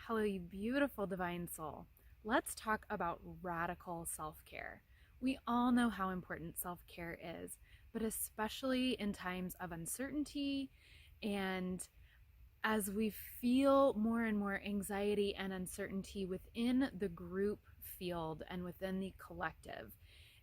Hello, you beautiful divine soul. Let's talk about radical self care. We all know how important self care is, but especially in times of uncertainty and as we feel more and more anxiety and uncertainty within the group field and within the collective,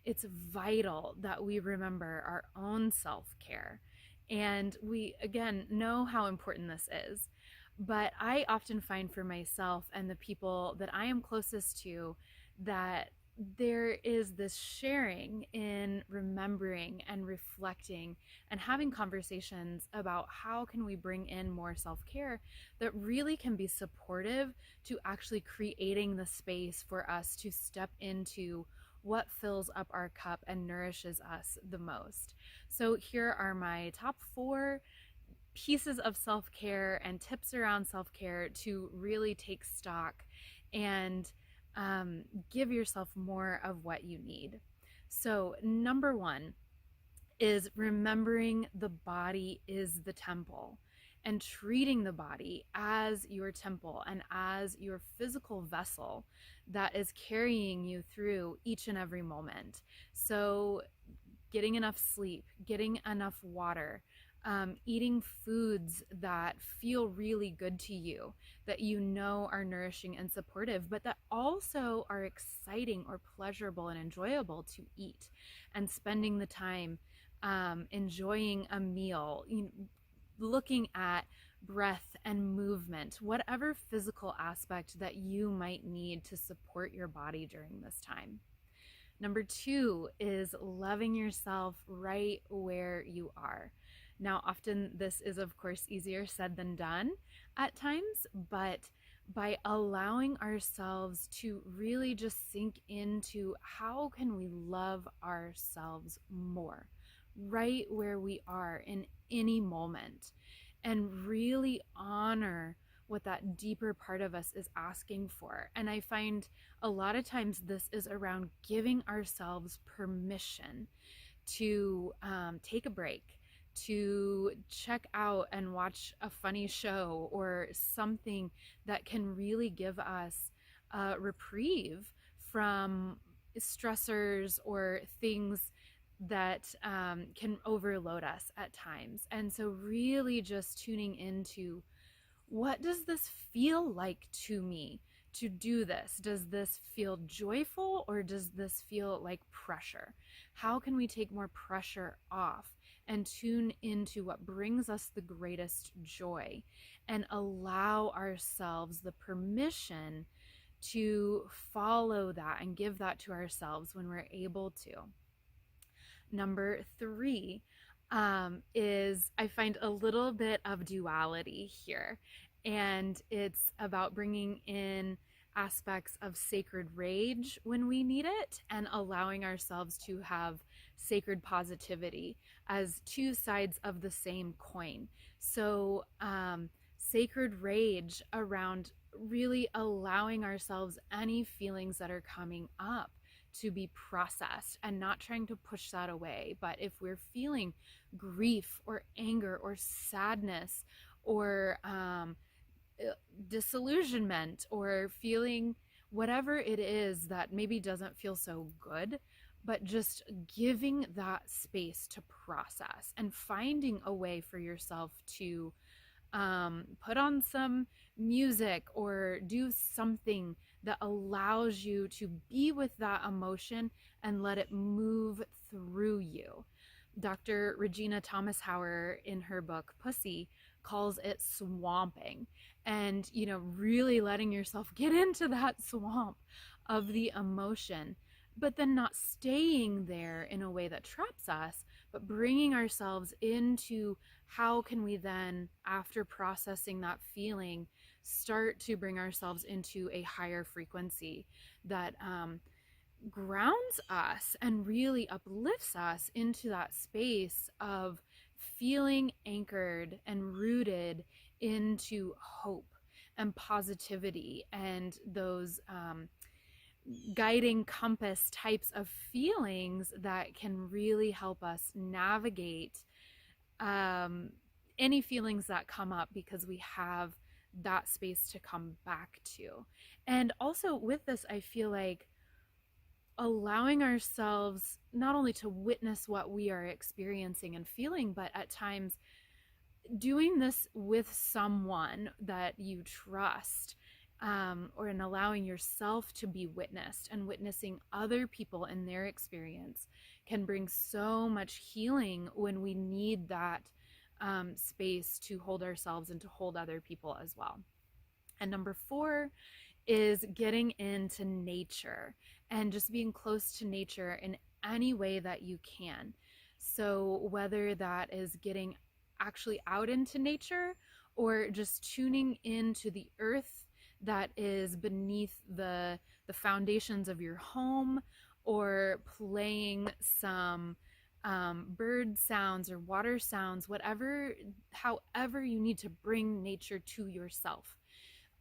it's vital that we remember our own self care. And we, again, know how important this is. But I often find for myself and the people that I am closest to that there is this sharing in remembering and reflecting and having conversations about how can we bring in more self-care that really can be supportive to actually creating the space for us to step into what fills up our cup and nourishes us the most. So here are my top 4 pieces of self-care and tips around self-care to really take stock and give yourself more of what you need. So number 1 is remembering the body is the temple and treating the body as your temple and as your physical vessel that is carrying you through each and every moment. So getting enough sleep, getting enough water, eating foods that feel really good to you, that you know are nourishing and supportive, but that also are exciting or pleasurable and enjoyable to eat, and spending the time enjoying a meal, looking at breath and movement, whatever physical aspect that you might need to support your body during this time. Number 2 is loving yourself right where you are. Now, often this is, of course, easier said than done at times, but by allowing ourselves to really just sink into how can we love ourselves more right where we are in any moment, and really honor what that deeper part of us is asking for. And I find a lot of times this is around giving ourselves permission to take a break, to check out and watch a funny show or something that can really give us a reprieve from stressors or things that can overload us at times. And so really just tuning into, what does this feel like to me to do this? Does this feel joyful or does this feel like pressure? How can we take more pressure off and tune into what brings us the greatest joy and allow ourselves the permission to follow that and give that to ourselves when we're able to? Number 3 is, I find a little bit of duality here, and it's about bringing in aspects of sacred rage when we need it and allowing ourselves to have sacred positivity as two sides of the same coin. So sacred rage around really allowing ourselves any feelings that are coming up to be processed and not trying to push that away. But if we're feeling grief or anger or sadness or disillusionment or feeling whatever it is that maybe doesn't feel so good, but just giving that space to process and finding a way for yourself to put on some music or do something that allows you to be with that emotion and let it move through you. Dr. Regina Thomas Hauer, in her book Pussy, calls it swamping, and really letting yourself get into that swamp of the emotion, but then not staying there in a way that traps us, but bringing ourselves into how can we then, after processing that feeling, start to bring ourselves into a higher frequency that grounds us and really uplifts us into that space of feeling anchored and rooted into hope and positivity and those guiding compass types of feelings that can really help us navigate any feelings that come up, because we have that space to come back to. And also with this, I feel like allowing ourselves not only to witness what we are experiencing and feeling, but at times doing this with someone that you trust, or in allowing yourself to be witnessed and witnessing other people and their experience can bring so much healing when we need that space to hold ourselves and to hold other people as well. And number four is getting into nature and just being close to nature in any way that you can. So, whether that is getting actually out into nature or just tuning into the earth that is beneath the foundations of your home, or playing some bird sounds or water sounds, whatever, however you need to bring nature to yourself,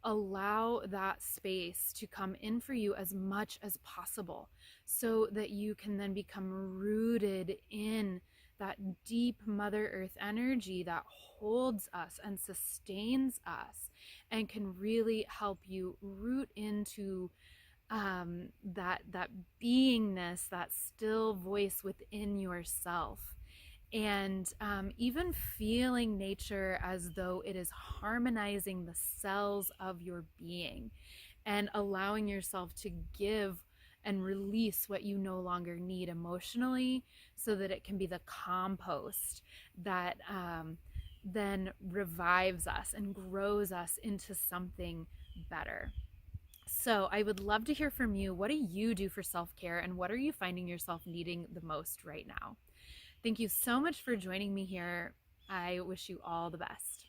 allow that space to come in for you as much as possible so that you can then become rooted in that deep Mother Earth energy that holds us and sustains us and can really help you root into that beingness, that still voice within yourself. And even feeling nature as though it is harmonizing the cells of your being and allowing yourself to give and release what you no longer need emotionally so that it can be the compost that then revives us and grows us into something better. So I would love to hear from you. What do you do for self-care, and what are you finding yourself needing the most right now? Thank you so much for joining me here. I wish you all the best.